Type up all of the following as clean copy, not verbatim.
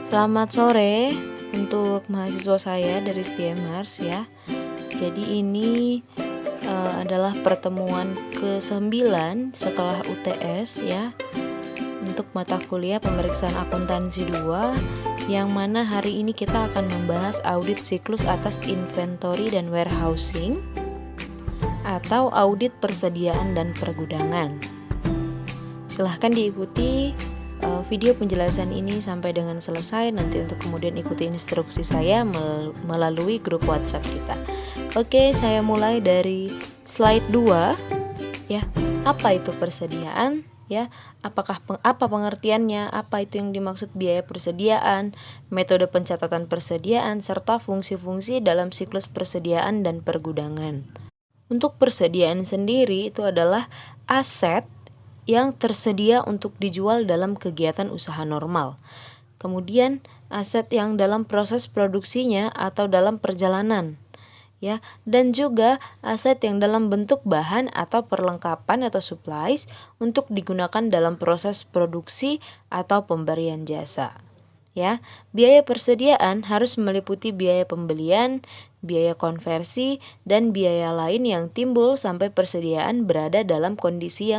Selamat sore untuk mahasiswa saya dari SDMers ya. Jadi ini adalah pertemuan ke-9 setelah UTS ya, untuk mata kuliah pemeriksaan akuntansi 2, yang mana hari ini kita akan membahas audit siklus atas inventory dan warehousing atau audit persediaan dan pergudangan. Silahkan diikuti video penjelasan ini sampai dengan selesai. Nanti untuk kemudian ikuti instruksi saya melalui grup WhatsApp kita. Oke, saya mulai dari slide 2 ya. Apa itu persediaan ya? Apa pengertiannya? Apa itu yang dimaksud biaya persediaan, metode pencatatan persediaan, serta fungsi-fungsi dalam siklus persediaan dan pergudangan. Untuk persediaan sendiri itu adalah aset yang tersedia untuk dijual dalam kegiatan usaha normal. Kemudian aset yang dalam proses produksinya atau dalam perjalanan ya, dan juga aset yang dalam bentuk bahan atau perlengkapan atau supplies untuk digunakan dalam proses produksi atau pemberian jasa. Ya, biaya persediaan harus meliputi biaya pembelian, biaya konversi, dan biaya lain yang timbul sampai persediaan berada dalam kondisi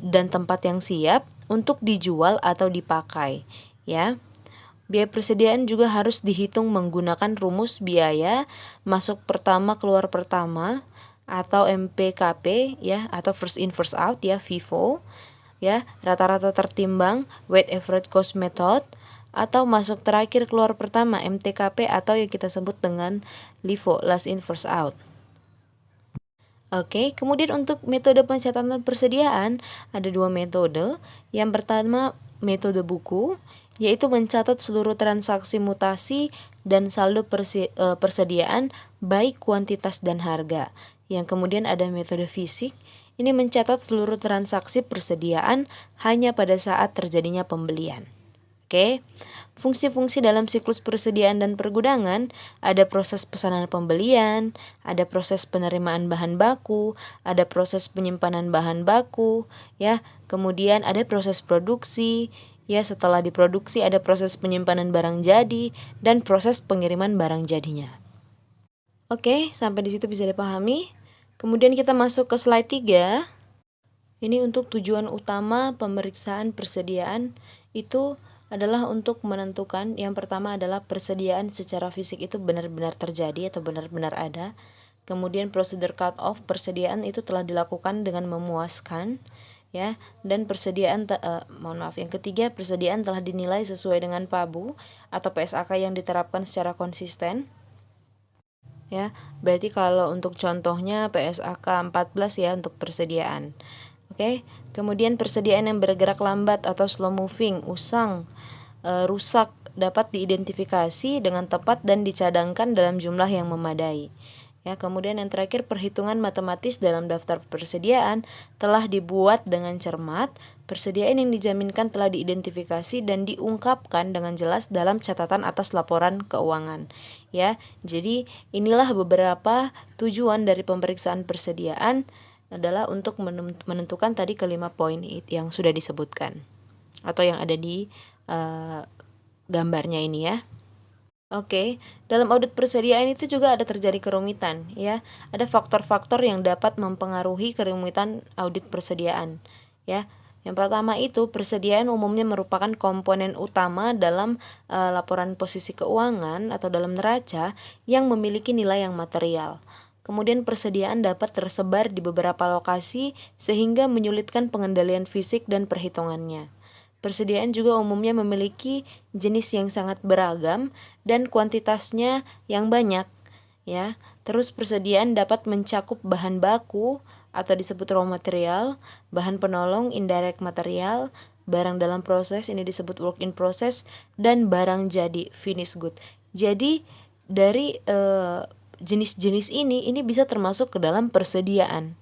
dan tempat yang siap untuk dijual atau dipakai. Ya, biaya persediaan juga harus dihitung menggunakan rumus biaya masuk pertama keluar pertama atau MPKP ya, atau first in first out ya, FIFO. Ya, rata-rata tertimbang weight average cost method, atau masuk terakhir keluar pertama MTKP, atau yang kita sebut dengan LIFO, last in first out. Oke, kemudian untuk metode pencatatan persediaan ada 2 metode. Yang pertama metode buku, yaitu mencatat seluruh transaksi mutasi dan saldo persediaan baik kuantitas dan harga. Yang kemudian ada metode fisik, ini mencatat seluruh transaksi persediaan hanya pada saat terjadinya pembelian. Oke, fungsi-fungsi dalam siklus persediaan dan pergudangan ada proses pesanan pembelian, ada proses penerimaan bahan baku, ada proses penyimpanan bahan baku, ya. Kemudian ada proses produksi, ya. Setelah diproduksi ada proses penyimpanan barang jadi dan proses pengiriman barang jadinya. Oke, sampai di situ bisa dipahami. Kemudian kita masuk ke slide 3. Ini untuk tujuan utama pemeriksaan persediaan itu adalah untuk menentukan, yang pertama adalah persediaan secara fisik itu benar-benar terjadi atau benar-benar ada. Kemudian prosedur cut off persediaan itu telah dilakukan dengan memuaskan ya, dan yang ketiga, persediaan telah dinilai sesuai dengan PABU atau PSAK yang diterapkan secara konsisten. Ya, berarti kalau untuk contohnya PSAK 14 ya untuk persediaan. Oke, kemudian persediaan yang bergerak lambat atau slow moving, usang, rusak dapat diidentifikasi dengan tepat dan dicadangkan dalam jumlah yang memadai. Ya, kemudian yang terakhir, perhitungan matematis dalam daftar persediaan telah dibuat dengan cermat. Persediaan yang dijaminkan telah diidentifikasi dan diungkapkan dengan jelas dalam catatan atas laporan keuangan. Ya, jadi inilah beberapa tujuan dari pemeriksaan persediaan adalah untuk menentukan tadi kelima poin yang sudah disebutkan atau yang ada di gambarnya ini ya. Oke, dalam audit persediaan itu juga ada terjadi kerumitan ya. Ada faktor-faktor yang dapat mempengaruhi kerumitan audit persediaan ya. Yang pertama itu, persediaan umumnya merupakan komponen utama dalam laporan posisi keuangan atau dalam neraca yang memiliki nilai yang material. Kemudian persediaan dapat tersebar di beberapa lokasi sehingga menyulitkan pengendalian fisik dan perhitungannya. Persediaan juga umumnya memiliki jenis yang sangat beragam dan kuantitasnya yang banyak ya. Terus persediaan dapat mencakup bahan baku atau disebut raw material, bahan penolong indirect material, barang dalam proses ini disebut work in process, dan barang jadi finished good. Jadi dari jenis-jenis ini bisa termasuk ke dalam persediaan.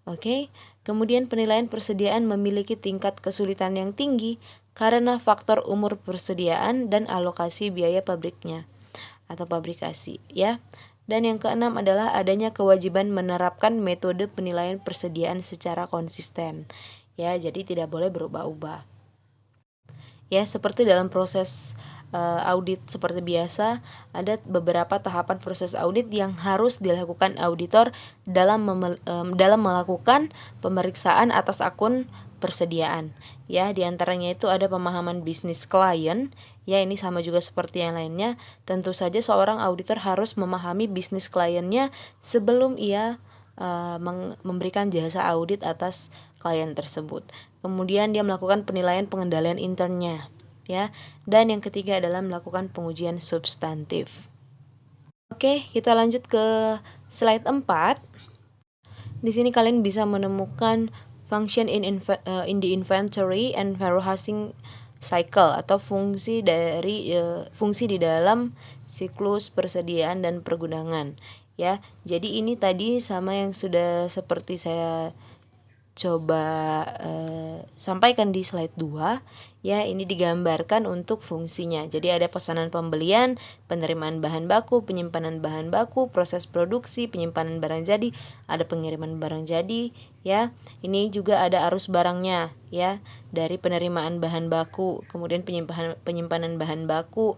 Oke. Kemudian penilaian persediaan memiliki tingkat kesulitan yang tinggi karena faktor umur persediaan dan alokasi biaya pabriknya atau pabrikasi ya. Dan yang keenam adalah adanya kewajiban menerapkan metode penilaian persediaan secara konsisten. Ya, jadi tidak boleh berubah-ubah. Ya, seperti dalam proses audit seperti biasa, ada beberapa tahapan proses audit yang harus dilakukan auditor dalam melakukan pemeriksaan atas akun persediaan. Ya, diantaranya itu ada pemahaman bisnis klien. Ya, ini sama juga seperti yang lainnya. Tentu saja seorang auditor harus memahami bisnis kliennya sebelum ia memberikan jasa audit atas klien tersebut. Kemudian dia melakukan penilaian pengendalian internnya, ya. Dan yang ketiga adalah melakukan pengujian substantif. Oke, kita lanjut ke slide 4. Di sini kalian bisa menemukan function in the inventory and warehousing cycle atau fungsi di dalam siklus persediaan dan pergudangan, ya. Jadi ini tadi sama yang sudah seperti saya coba sampaikan di slide 2, ya. Ini digambarkan untuk fungsinya. Jadi ada pesanan pembelian, penerimaan bahan baku, penyimpanan bahan baku, proses produksi, penyimpanan barang jadi, ada pengiriman barang jadi, ya. Ini juga ada arus barangnya, ya, dari penerimaan bahan baku, kemudian penyimpanan bahan baku,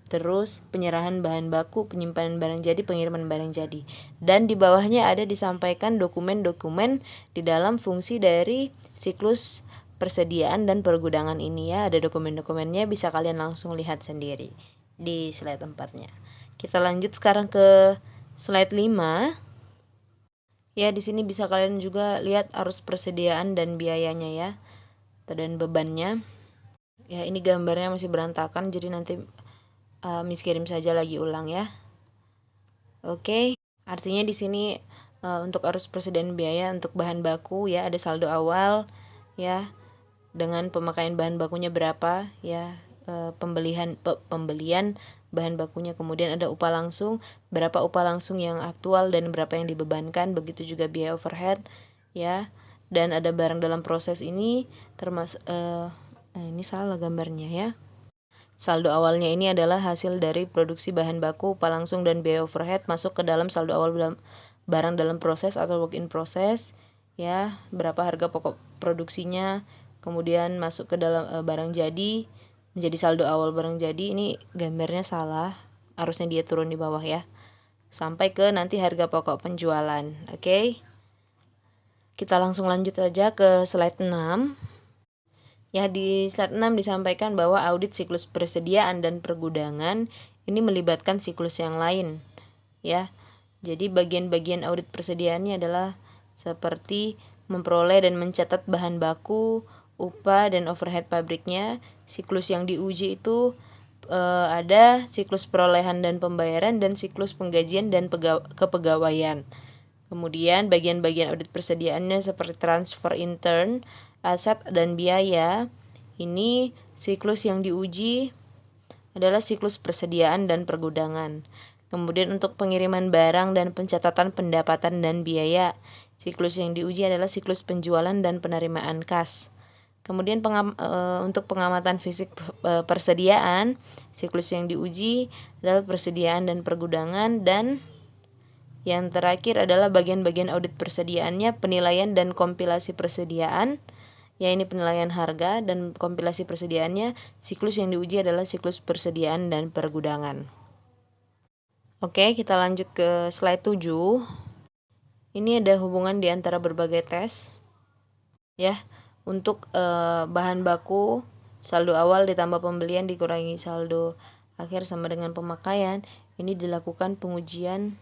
terus penyerahan bahan baku, penyimpanan barang jadi, pengiriman barang jadi. Dan di bawahnya ada disampaikan dokumen-dokumen di dalam fungsi dari siklus persediaan dan pergudangan ini, ya. Ada dokumen-dokumennya, bisa kalian langsung lihat sendiri di slide 4-nya. Kita lanjut sekarang ke slide 5. Ya, di sini bisa kalian juga lihat arus persediaan dan biayanya, ya, dan bebannya. Ya, ini gambarnya masih berantakan, jadi nanti Miss kirim saja lagi ulang, ya. Oke, artinya di sini untuk arus persediaan biaya untuk bahan baku, ya, ada saldo awal, ya, dengan pemakaian bahan bakunya berapa, ya, pembelian bahan bakunya, kemudian ada upah langsung, berapa upah langsung yang aktual dan berapa yang dibebankan, begitu juga biaya overhead, ya. Dan ada barang dalam proses ini termasuk ini salah gambarnya, ya. Saldo awalnya ini adalah hasil dari produksi bahan baku, upah langsung dan biaya overhead masuk ke dalam saldo awal barang dalam proses atau work in process, ya. Berapa harga pokok produksinya, kemudian masuk ke dalam barang jadi, menjadi saldo awal barang jadi. Ini gambarnya salah, harusnya dia turun di bawah, ya, sampai ke nanti harga pokok penjualan. Oke, kita langsung lanjut aja ke slide 6. Ya, di slide 6 disampaikan bahwa audit siklus persediaan dan pergudangan ini melibatkan siklus yang lain, ya. Jadi bagian-bagian audit persediaannya adalah seperti memperoleh dan mencatat bahan baku, upah dan overhead pabriknya. Siklus yang diuji itu ada siklus perolehan dan pembayaran dan siklus penggajian dan kepegawaian. Kemudian bagian-bagian audit persediaannya seperti transfer intern, aset dan biaya. Ini siklus yang diuji adalah siklus persediaan dan pergudangan. Kemudian untuk pengiriman barang dan pencatatan pendapatan dan biaya, siklus yang diuji adalah siklus penjualan dan penerimaan kas. Kemudian untuk pengamatan fisik persediaan, siklus yang diuji adalah persediaan dan pergudangan. Dan yang terakhir adalah bagian-bagian audit persediaannya, penilaian dan kompilasi persediaan, ya, ini penilaian harga dan kompilasi persediaannya. Siklus yang diuji adalah siklus persediaan dan pergudangan. Oke, kita lanjut ke slide 7. Ini ada hubungan di antara berbagai tes, ya. Untuk bahan baku, saldo awal ditambah pembelian dikurangi saldo akhir sama dengan pemakaian. Ini dilakukan pengujian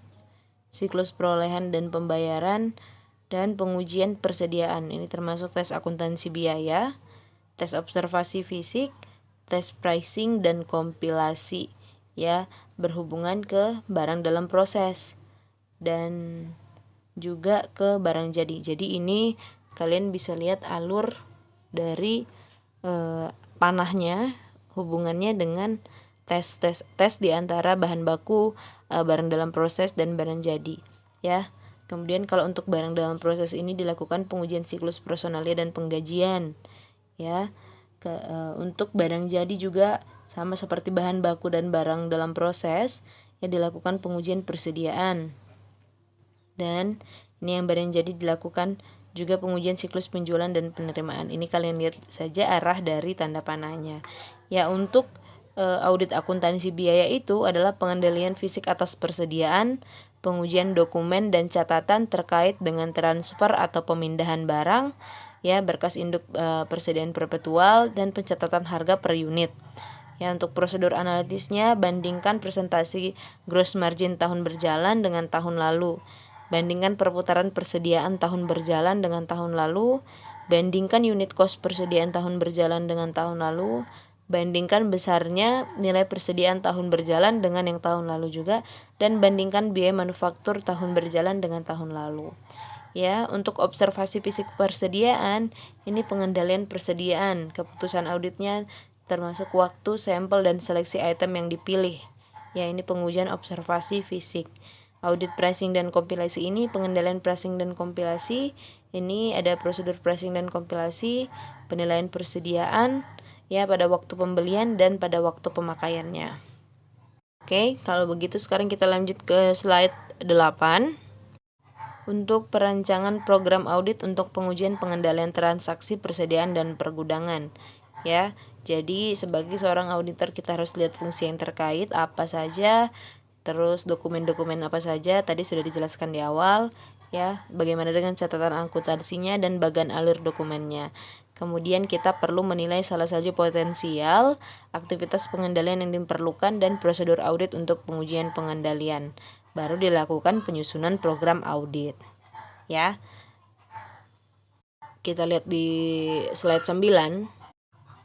siklus perolehan dan pembayaran dan pengujian persediaan. Ini termasuk tes akuntansi biaya, tes observasi fisik, tes pricing dan kompilasi, ya, berhubungan ke barang dalam proses dan juga ke barang jadi. Jadi ini kalian bisa lihat alur dari panahnya, hubungannya dengan tes di antara bahan baku, barang dalam proses dan barang jadi, ya. Kemudian kalau untuk barang dalam proses ini dilakukan pengujian siklus personalia dan penggajian, ya. Untuk barang jadi juga sama seperti bahan baku dan barang dalam proses, ya, dilakukan pengujian persediaan. Dan ini yang barang jadi dilakukan juga pengujian siklus penjualan dan penerimaan. Ini kalian lihat saja arah dari tanda panahnya. Ya, untuk audit akuntansi biaya itu adalah pengendalian fisik atas persediaan, pengujian dokumen dan catatan terkait dengan transfer atau pemindahan barang, ya, berkas induk persediaan perpetual dan pencatatan harga per unit. Ya, untuk prosedur analitisnya, bandingkan presentasi gross margin tahun berjalan dengan tahun lalu. Bandingkan perputaran persediaan tahun berjalan dengan tahun lalu. Bandingkan unit cost persediaan tahun berjalan dengan tahun lalu. Bandingkan besarnya nilai persediaan tahun berjalan dengan yang tahun lalu juga. Dan bandingkan biaya manufaktur tahun berjalan dengan tahun lalu. Ya, untuk observasi fisik persediaan, ini pengendalian persediaan. Keputusan auditnya termasuk waktu, sampel, dan seleksi item yang dipilih. Ya, ini pengujian observasi fisik. Audit pricing dan kompilasi ini pengendalian pricing dan kompilasi. Ini ada prosedur pricing dan kompilasi, penilaian persediaan ya pada waktu pembelian dan pada waktu pemakaiannya. Oke, kalau begitu sekarang kita lanjut ke slide 8. Untuk perancangan program audit untuk pengujian pengendalian transaksi persediaan dan pergudangan. Ya, jadi sebagai seorang auditor kita harus lihat fungsi yang terkait apa saja, terus dokumen-dokumen apa saja tadi sudah dijelaskan di awal, ya. Bagaimana dengan catatan akuntansinya dan bagan alir dokumennya. Kemudian kita perlu menilai salah satu potensial, aktivitas pengendalian yang diperlukan dan prosedur audit untuk pengujian pengendalian. Baru dilakukan penyusunan program audit. Ya. Kita lihat di slide 9.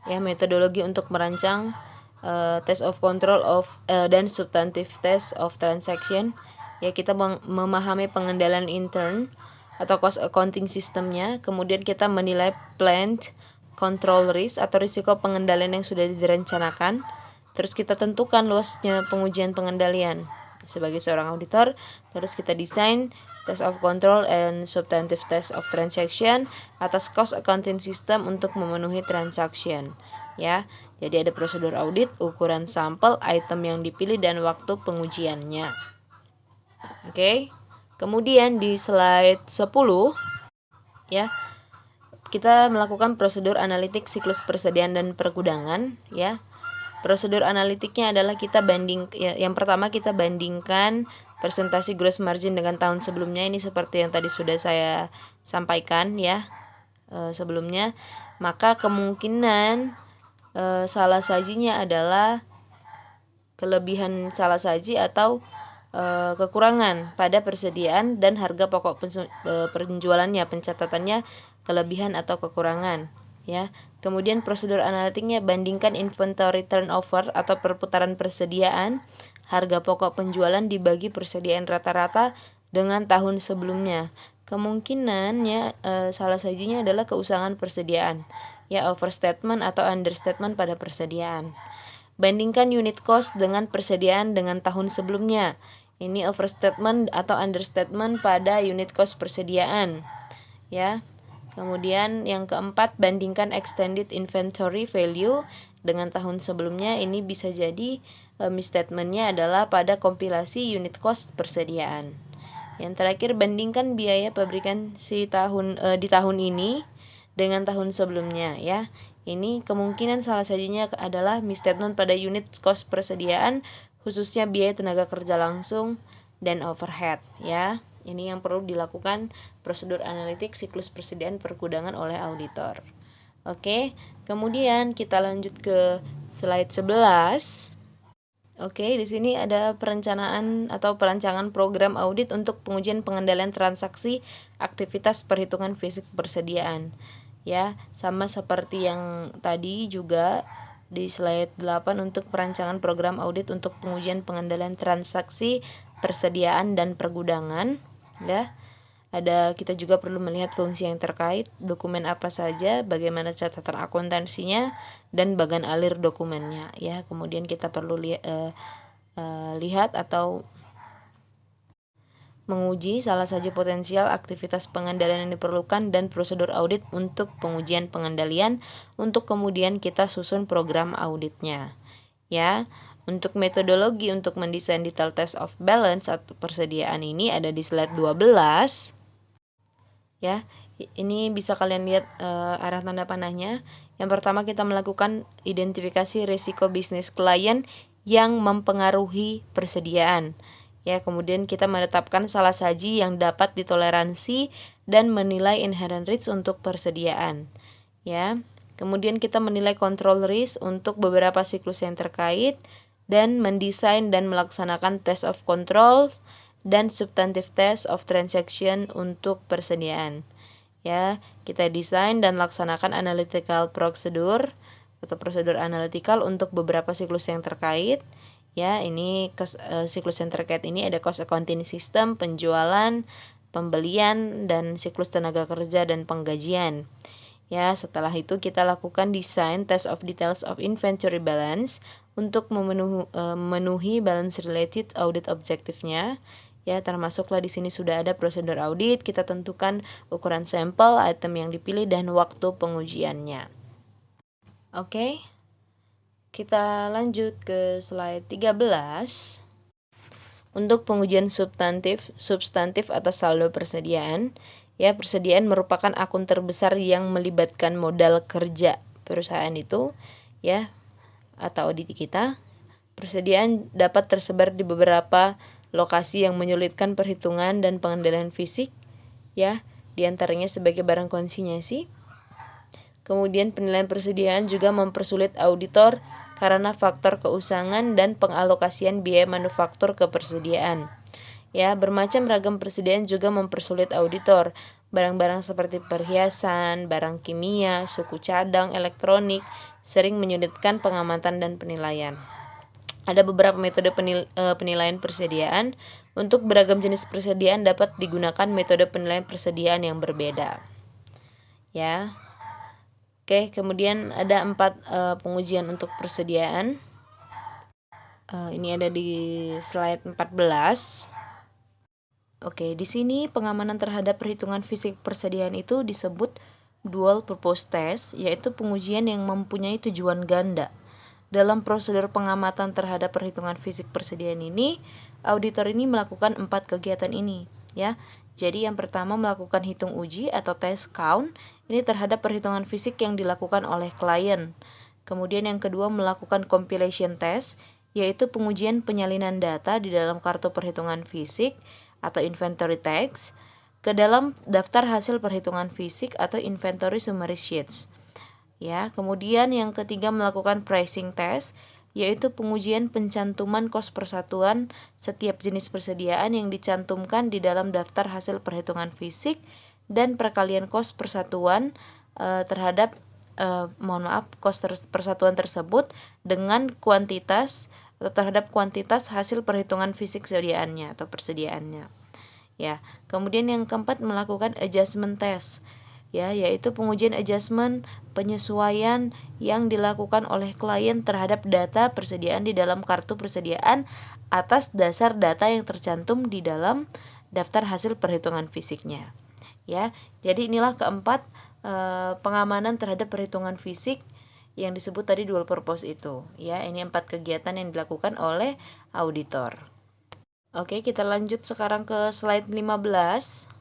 Ya, metodologi untuk merancang test of control of dan substantive test of transaction. Ya, kita memahami pengendalian intern atau cost accounting sistemnya, kemudian kita menilai planned control risk atau risiko pengendalian yang sudah direncanakan. Terus kita tentukan luasnya pengujian pengendalian sebagai seorang auditor. Terus kita desain test of control and substantive test of transaction atas cost accounting system untuk memenuhi transaction. Ya, jadi ada prosedur audit, ukuran sampel, item yang dipilih, dan waktu pengujiannya. Oke. Kemudian di slide 10 ya, kita melakukan prosedur analitik siklus persediaan dan pergudangan ya. Prosedur analitiknya adalah kita yang pertama kita bandingkan presentasi gross margin dengan tahun sebelumnya. Ini seperti yang tadi sudah saya sampaikan ya sebelumnya. Maka kemungkinan salah sajinya adalah kelebihan salah saji atau kekurangan pada persediaan dan harga pokok penjualannya, pencatatannya kelebihan atau kekurangan ya. Kemudian prosedur analitiknya bandingkan inventory turnover atau perputaran persediaan, harga pokok penjualan dibagi persediaan rata-rata dengan tahun sebelumnya. Kemungkinannya salah sajinya adalah keusangan persediaan ya, overstatement atau understatement pada persediaan. Bandingkan unit cost dengan persediaan dengan tahun sebelumnya. Ini overstatement atau understatement pada unit cost persediaan. Ya. Kemudian yang keempat, bandingkan extended inventory value dengan tahun sebelumnya. Ini bisa jadi misstatementnya adalah pada kompilasi unit cost persediaan. Yang terakhir, bandingkan biaya pabrikan di tahun ini dengan tahun sebelumnya ya. Ini kemungkinan salah satunya adalah misstatement pada unit cost persediaan, khususnya biaya tenaga kerja langsung dan overhead ya. Ini yang perlu dilakukan prosedur analitik siklus persediaan pergudangan oleh auditor. Oke, kemudian kita lanjut ke slide 11. Oke, di sini ada perencanaan atau perancangan program audit untuk pengujian pengendalian transaksi aktivitas perhitungan fisik persediaan. Ya, sama seperti yang tadi juga di slide 8 untuk perancangan program audit untuk pengujian pengendalian transaksi persediaan dan pergudangan ya. Kita juga perlu melihat fungsi yang terkait, dokumen apa saja, bagaimana catatan akuntansinya, dan bagan alir dokumennya ya. Kemudian kita perlu lihat atau menguji salah satu potensial aktivitas pengendalian yang diperlukan dan prosedur audit untuk pengujian pengendalian untuk kemudian kita susun program auditnya. Ya, untuk metodologi untuk mendesain detail test of balance atau persediaan ini ada di slide 12. Ya, Ini bisa kalian lihat arah tanda panahnya. Yang pertama kita melakukan identifikasi risiko bisnis klien yang mempengaruhi persediaan. Ya, kemudian kita menetapkan salah saji yang dapat ditoleransi dan menilai inherent risk untuk persediaan. Ya. Kemudian kita menilai control risk untuk beberapa siklus yang terkait dan mendesain dan melaksanakan test of control dan substantive test of transaction untuk persediaan. Ya, kita desain dan laksanakan analytical procedure atau prosedur analitikal untuk beberapa siklus yang terkait. Ya, ini siklus yang terkait ini ada cost accounting system, penjualan, pembelian, dan siklus tenaga kerja dan penggajian. Ya, setelah itu kita lakukan desain test of details of inventory balance untuk memenuhi balance related audit objektifnya. Ya, termasuklah di sini sudah ada prosedur audit, kita tentukan ukuran sampel, item yang dipilih, dan waktu pengujiannya. Oke, kita lanjut ke slide 13. Untuk pengujian substantif atas saldo persediaan, ya persediaan merupakan akun terbesar yang melibatkan modal kerja perusahaan itu, ya, atau audit kita. Persediaan dapat tersebar di beberapa lokasi yang menyulitkan perhitungan dan pengendalian fisik, ya, diantaranya sebagai barang konsinyasi. Kemudian penilaian persediaan juga mempersulit auditor karena faktor keusangan dan pengalokasian biaya manufaktur ke persediaan. Ya, bermacam ragam persediaan juga mempersulit auditor. Barang-barang seperti perhiasan, barang kimia, suku cadang, elektronik sering menyulitkan pengamatan dan penilaian. Ada beberapa metode penilaian persediaan. Untuk beragam jenis persediaan dapat digunakan metode penilaian persediaan yang berbeda. Ya. Oke, kemudian ada 4 pengujian untuk persediaan. Ini ada di slide 14. Oke, di sini pengamanan terhadap perhitungan fisik persediaan itu disebut dual purpose test, yaitu pengujian yang mempunyai tujuan ganda. Dalam prosedur pengamatan terhadap perhitungan fisik persediaan ini, auditor ini melakukan 4 kegiatan ini, ya. Jadi yang pertama melakukan hitung uji atau test count, ini terhadap perhitungan fisik yang dilakukan oleh klien. Kemudian yang kedua melakukan compilation test, yaitu pengujian penyalinan data di dalam kartu perhitungan fisik atau inventory tags ke dalam daftar hasil perhitungan fisik atau inventory summary sheets. Ya, kemudian yang ketiga melakukan pricing test, yaitu pengujian pencantuman kos persatuan setiap jenis persediaan yang dicantumkan di dalam daftar hasil perhitungan fisik dan perkalian kos persatuan terhadap kos persatuan tersebut dengan kuantitas atau terhadap kuantitas hasil perhitungan fisik sediaannya atau persediaannya. Ya, kemudian yang keempat melakukan adjustment test, ya, yaitu pengujian adjustment penyesuaian yang dilakukan oleh klien terhadap data persediaan di dalam kartu persediaan atas dasar data yang tercantum di dalam daftar hasil perhitungan fisiknya. Ya, jadi inilah keempat pengamanan terhadap perhitungan fisik yang disebut tadi dual purpose itu. Ya, ini 4 kegiatan yang dilakukan oleh auditor. Oke, kita lanjut sekarang ke slide 15.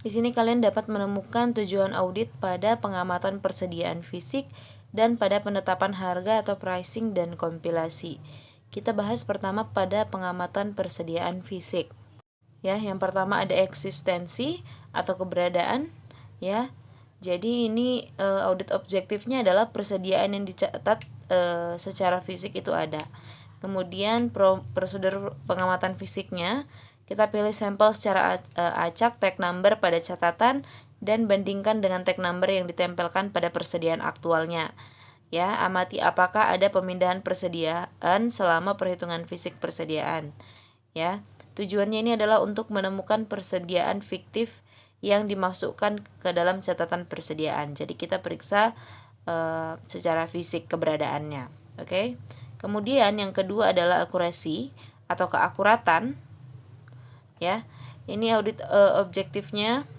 Di sini kalian dapat menemukan tujuan audit pada pengamatan persediaan fisik dan pada penetapan harga atau pricing dan kompilasi. Kita bahas pertama pada pengamatan persediaan fisik. Ya, yang pertama ada eksistensi atau keberadaan, ya. Jadi ini audit objektifnya adalah persediaan yang dicatat secara fisik itu ada. Kemudian prosedur pengamatan fisiknya, kita pilih sampel secara acak tag number pada catatan dan bandingkan dengan tag number yang ditempelkan pada persediaan aktualnya. Ya, amati apakah ada pemindahan persediaan selama perhitungan fisik persediaan. Ya, tujuannya ini adalah untuk menemukan persediaan fiktif yang dimasukkan ke dalam catatan persediaan. Jadi kita periksa secara fisik keberadaannya. Oke. Kemudian yang kedua adalah akurasi atau keakuratan. Ya, ini audit objektifnya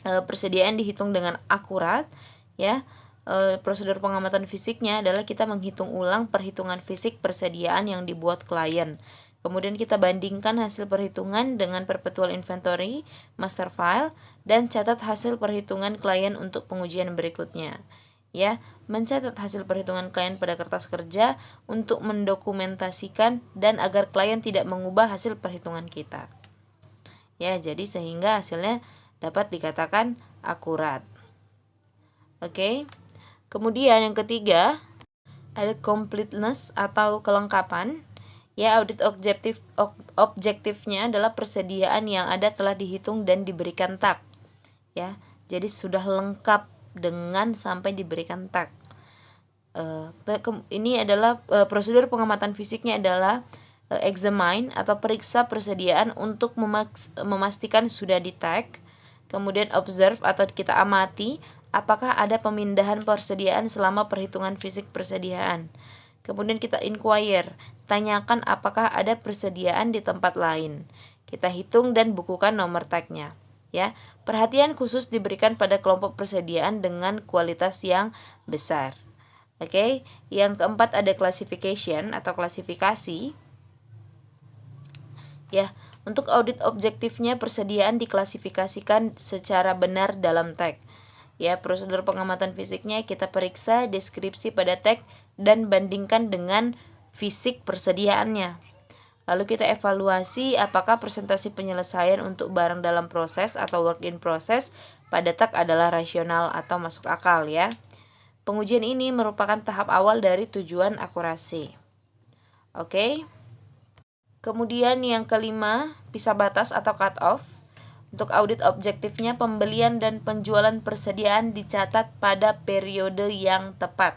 persediaan dihitung dengan akurat. Ya, prosedur pengamatan fisiknya adalah kita menghitung ulang perhitungan fisik persediaan yang dibuat klien. Kemudian kita bandingkan hasil perhitungan dengan perpetual inventory, master file, dan catat hasil perhitungan klien untuk pengujian berikutnya. Ya, mencatat hasil perhitungan klien pada kertas kerja untuk mendokumentasikan dan agar klien tidak mengubah hasil perhitungan kita. Ya, jadi sehingga hasilnya dapat dikatakan akurat. Oke. Kemudian yang ketiga, ada completeness atau kelengkapan. Ya, audit objektifnya adalah persediaan yang ada telah dihitung dan diberikan tag. Ya, jadi sudah lengkap dengan sampai diberikan tag. Ini adalah prosedur pengamatan fisiknya adalah examine atau periksa persediaan untuk memastikan sudah di tag. Kemudian observe atau kita amati apakah ada pemindahan persediaan selama perhitungan fisik persediaan. Kemudian kita inquire, tanyakan apakah ada persediaan di tempat lain. Kita hitung dan bukukan nomor tagnya. Ya, perhatian khusus diberikan pada kelompok persediaan dengan kualitas yang besar. Oke, yang keempat ada classification atau klasifikasi. Ya, untuk audit objektifnya persediaan diklasifikasikan secara benar dalam tag. Ya, prosedur pengamatan fisiknya kita periksa deskripsi pada tag dan bandingkan dengan fisik persediaannya. Lalu kita evaluasi apakah presentasi penyelesaian untuk barang dalam proses atau work in process pada tag adalah rasional atau masuk akal ya. Pengujian ini merupakan tahap awal dari tujuan akurasi. Oke. Kemudian yang kelima, pisah batas atau cut off. Untuk audit objektifnya, pembelian dan penjualan persediaan dicatat pada periode yang tepat.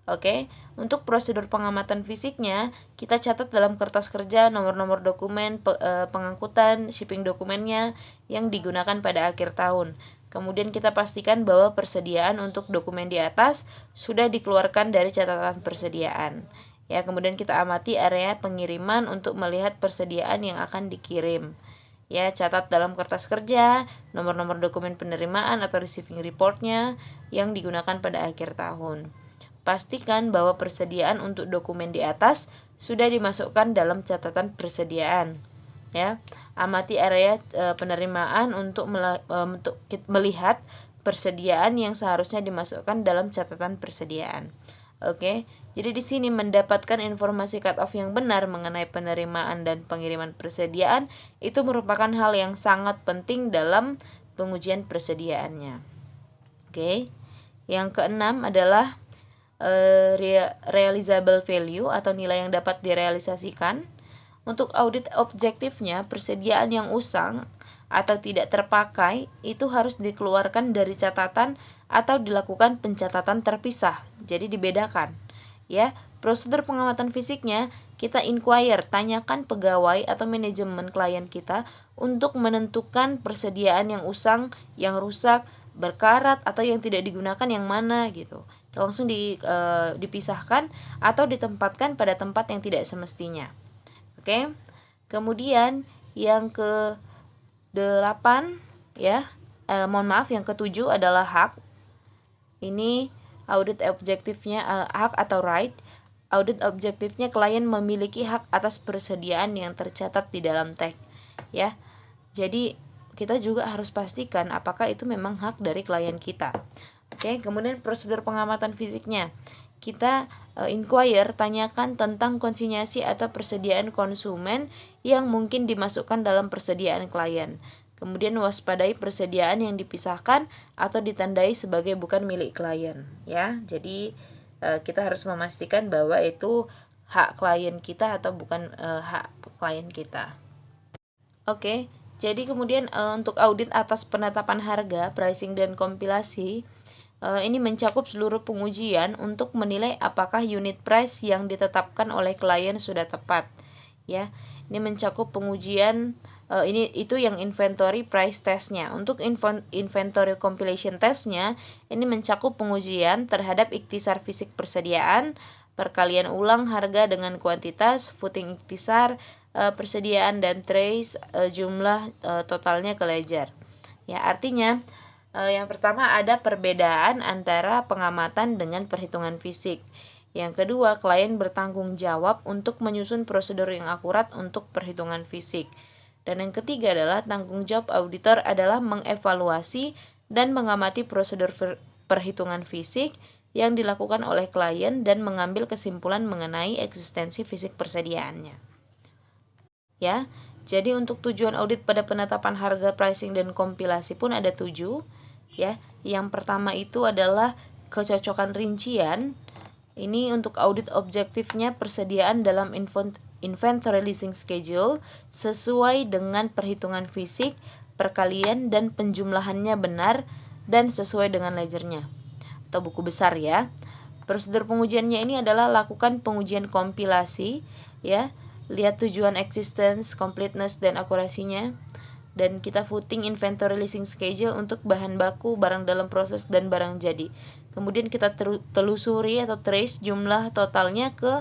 Oke, untuk prosedur pengamatan fisiknya, kita catat dalam kertas kerja nomor-nomor dokumen pengangkutan, shipping dokumennya yang digunakan pada akhir tahun. Kemudian kita pastikan bahwa persediaan untuk dokumen di atas sudah dikeluarkan dari catatan persediaan. Ya, kemudian kita amati area pengiriman untuk melihat persediaan yang akan dikirim. Ya, catat dalam kertas kerja nomor-nomor dokumen penerimaan atau receiving reportnya yang digunakan pada akhir tahun. Pastikan bahwa persediaan untuk dokumen di atas sudah dimasukkan dalam catatan persediaan. Ya, amati area penerimaan untuk melihat persediaan yang seharusnya dimasukkan dalam catatan persediaan. Oke, jadi di sini mendapatkan informasi cut off yang benar mengenai penerimaan dan pengiriman persediaan itu merupakan hal yang sangat penting dalam pengujian persediaannya. Oke, yang keenam adalah realizable value atau nilai yang dapat direalisasikan. Untuk audit objektifnya, persediaan yang usang atau tidak terpakai itu harus dikeluarkan dari catatan atau dilakukan pencatatan terpisah. Jadi dibedakan. Ya, prosedur pengamatan fisiknya kita inquire, tanyakan pegawai atau manajemen klien kita untuk menentukan persediaan yang usang, yang rusak, berkarat atau yang tidak digunakan yang mana gitu. Langsung dipisahkan atau ditempatkan pada tempat yang tidak semestinya. Oke. Kemudian yang ke-8 ya. Yang ke-7 adalah hak. Ini audit objektifnya hak atau right. Audit objektifnya klien memiliki hak atas persediaan yang tercatat di dalam tag ya. Jadi kita juga harus pastikan apakah itu memang hak dari klien kita. Oke, kemudian prosedur pengamatan fisiknya. Kita inquire, tanyakan tentang konsinyasi atau persediaan konsumen yang mungkin dimasukkan dalam persediaan klien. Kemudian waspadai persediaan yang dipisahkan atau ditandai sebagai bukan milik klien ya. Jadi kita harus memastikan bahwa itu hak klien kita atau bukan hak klien kita. Oke, jadi kemudian untuk audit atas penetapan harga, pricing dan kompilasi ini mencakup seluruh pengujian untuk menilai apakah unit price yang ditetapkan oleh klien sudah tepat ya. Ini mencakup pengujian itu yang inventory price testnya. Untuk inventory compilation testnya ini mencakup pengujian terhadap ikhtisar fisik persediaan, perkalian ulang harga dengan kuantitas, footing ikhtisar persediaan dan trace jumlah totalnya ke ledger. Ya, artinya yang pertama ada perbedaan antara pengamatan dengan perhitungan fisik. Yang kedua, klien bertanggung jawab untuk menyusun prosedur yang akurat untuk perhitungan fisik. Dan yang ketiga adalah tanggung jawab auditor adalah mengevaluasi dan mengamati prosedur perhitungan fisik yang dilakukan oleh klien dan mengambil kesimpulan mengenai eksistensi fisik persediaannya. Ya, jadi untuk tujuan audit pada penetapan harga, pricing, dan kompilasi pun ada 7. Ya, yang pertama itu adalah kecocokan rincian. Ini untuk audit objektifnya persediaan dalam inventory leasing schedule sesuai dengan perhitungan fisik, perkalian, dan penjumlahannya benar dan sesuai dengan ledgernya atau buku besar ya. Prosedur pengujiannya ini adalah lakukan pengujian kompilasi ya. Lihat tujuan existence, completeness, dan akurasinya. Dan kita footing inventory leasing schedule untuk bahan baku, barang dalam proses, dan barang jadi. Kemudian kita telusuri atau trace jumlah totalnya ke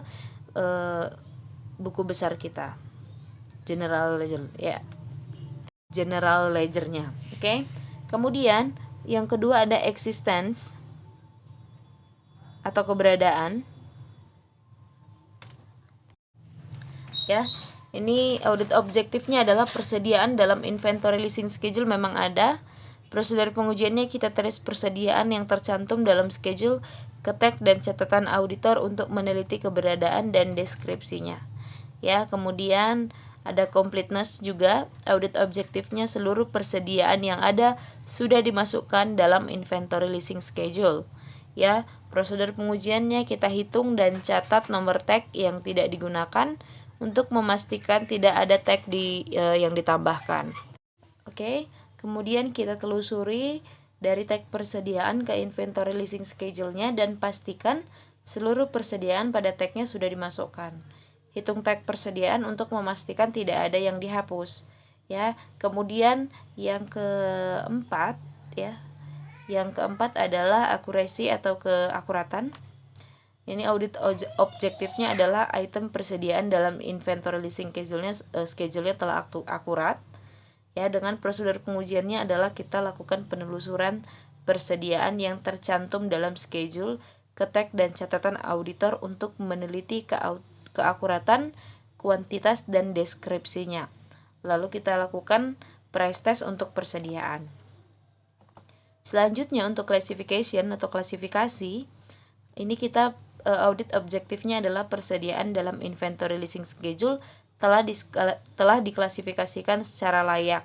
buku besar kita, general ledger ya, general ledgernya. Oke. Kemudian yang kedua ada existence atau keberadaan. Ya, ini audit objektifnya adalah persediaan dalam inventory leasing schedule memang ada. Prosedur pengujiannya kita tes persediaan yang tercantum dalam schedule ke tag dan catatan auditor untuk meneliti keberadaan dan deskripsinya. Ya, kemudian ada completeness juga. Audit objektifnya seluruh persediaan yang ada sudah dimasukkan dalam inventory leasing schedule. Ya, prosedur pengujiannya kita hitung dan catat nomor tag yang tidak digunakan untuk memastikan tidak ada tag yang ditambahkan. Oke. Kemudian kita telusuri dari tag persediaan ke inventory leasing schedule-nya dan pastikan seluruh persediaan pada tag-nya sudah dimasukkan. Hitung tag persediaan untuk memastikan tidak ada yang dihapus. Ya, kemudian yang keempat ya. Yang keempat adalah akurasi atau keakuratan. Ini audit objektifnya adalah item persediaan dalam inventory leasing schedule-nya telah akurat. Ya, dengan prosedur pengujiannya adalah kita lakukan penelusuran persediaan yang tercantum dalam schedule ke tag dan catatan auditor untuk meneliti keakuratan, kuantitas, dan deskripsinya. Lalu kita lakukan price test untuk persediaan. Selanjutnya untuk classification atau klasifikasi, ini kita audit objektifnya adalah persediaan dalam inventory leasing schedule telah diklasifikasikan secara layak.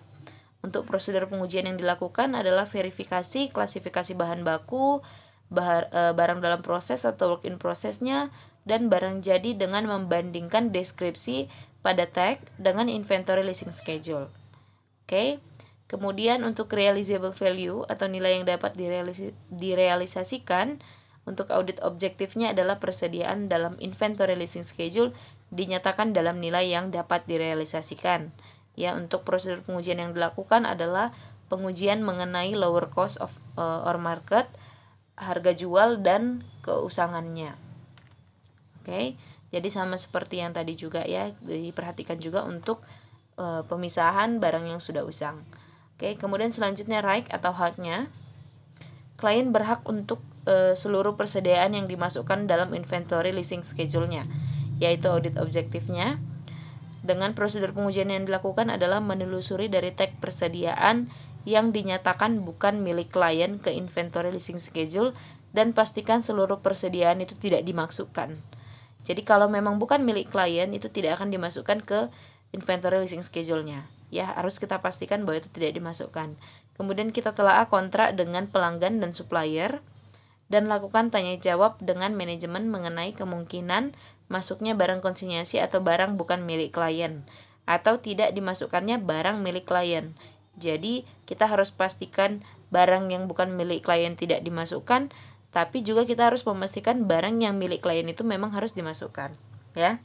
Untuk prosedur pengujian yang dilakukan adalah verifikasi klasifikasi bahan baku, barang dalam proses atau work in process-nya, dan barang jadi dengan membandingkan deskripsi pada tag dengan inventory leasing schedule. Oke. Kemudian untuk realizable value atau nilai yang dapat direalisasikan, untuk audit objektifnya adalah persediaan dalam inventory leasing schedule dinyatakan dalam nilai yang dapat direalisasikan. Ya, untuk prosedur pengujian yang dilakukan adalah pengujian mengenai lower cost of or market, harga jual, dan keusangannya. Oke, jadi sama seperti yang tadi juga ya, diperhatikan juga untuk pemisahan barang yang sudah usang. Oke, kemudian selanjutnya right atau haknya. Klien berhak untuk seluruh persediaan yang dimasukkan dalam inventory leasing schedule-nya, yaitu audit objektifnya. Dengan prosedur pengujian yang dilakukan adalah menelusuri dari tag persediaan yang dinyatakan bukan milik klien ke inventory leasing schedule dan pastikan seluruh persediaan itu tidak dimasukkan. Jadi kalau memang bukan milik klien itu tidak akan dimasukkan ke inventory leasing schedule-nya. Ya, harus kita pastikan bahwa itu tidak dimasukkan. Kemudian kita telaah kontrak dengan pelanggan dan supplier dan lakukan tanya jawab dengan manajemen mengenai kemungkinan masuknya barang konsinyasi atau barang bukan milik klien atau tidak dimasukkannya barang milik klien. Jadi kita harus pastikan barang yang bukan milik klien tidak dimasukkan, tapi juga kita harus memastikan barang yang milik klien itu memang harus dimasukkan, ya.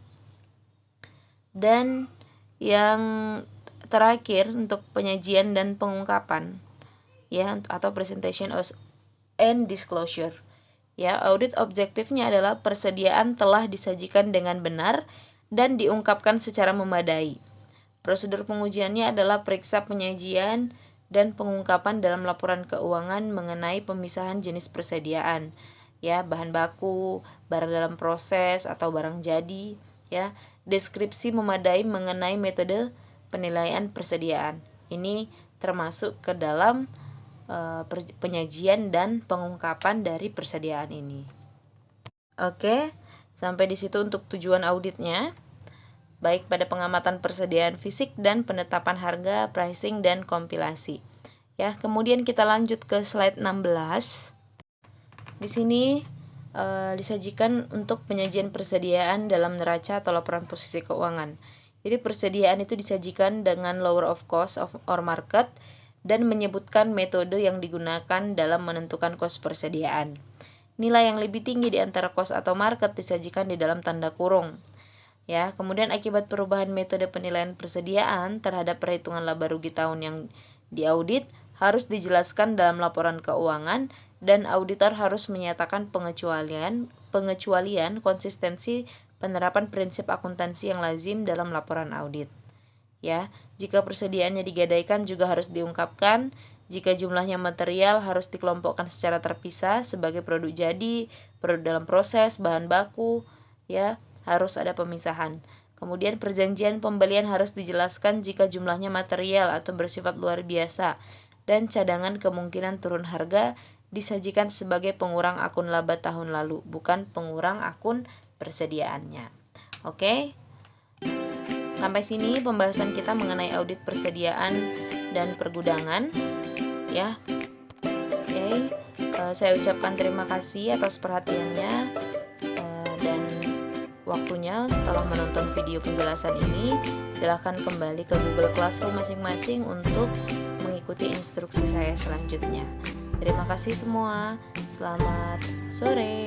Dan yang terakhir untuk penyajian dan pengungkapan, ya, atau presentation and disclosure. Ya, audit objektifnya adalah persediaan telah disajikan dengan benar dan diungkapkan secara memadai. Prosedur pengujiannya adalah periksa penyajian dan pengungkapan dalam laporan keuangan mengenai pemisahan jenis persediaan. ya, bahan baku, barang dalam proses atau barang jadi, ya. Deskripsi memadai mengenai metode penilaian persediaan. Ini termasuk ke dalam penyajian dan pengungkapan dari persediaan ini. Oke, sampai di situ untuk tujuan auditnya, baik pada pengamatan persediaan fisik dan penetapan harga, pricing, dan kompilasi. Ya, kemudian kita lanjut ke slide 16. Di sini disajikan untuk penyajian persediaan dalam neraca atau laporan posisi keuangan. Jadi persediaan itu disajikan dengan lower of cost or market dan menyebutkan metode yang digunakan dalam menentukan kos persediaan. Nilai yang lebih tinggi di antara kos atau market disajikan di dalam tanda kurung. Ya, kemudian akibat perubahan metode penilaian persediaan terhadap perhitungan laba rugi tahun yang diaudit harus dijelaskan dalam laporan keuangan dan auditor harus menyatakan pengecualian konsistensi penerapan prinsip akuntansi yang lazim dalam laporan audit. Ya, jika persediaannya digadaikan juga harus diungkapkan. Jika jumlahnya material harus dikelompokkan secara terpisah sebagai produk jadi, produk dalam proses, bahan baku, ya, harus ada pemisahan. Kemudian perjanjian pembelian harus dijelaskan jika jumlahnya material atau bersifat luar biasa dan cadangan kemungkinan turun harga disajikan sebagai pengurang akun laba tahun lalu, bukan pengurang akun persediaannya. Oke. Sampai sini pembahasan kita mengenai audit persediaan dan pergudangan, ya. Oke, saya ucapkan terima kasih atas perhatiannya dan waktunya telah menonton video penjelasan ini. Silahkan kembali ke Google Classroom masing-masing untuk mengikuti instruksi saya selanjutnya. Terima kasih semua. Selamat sore.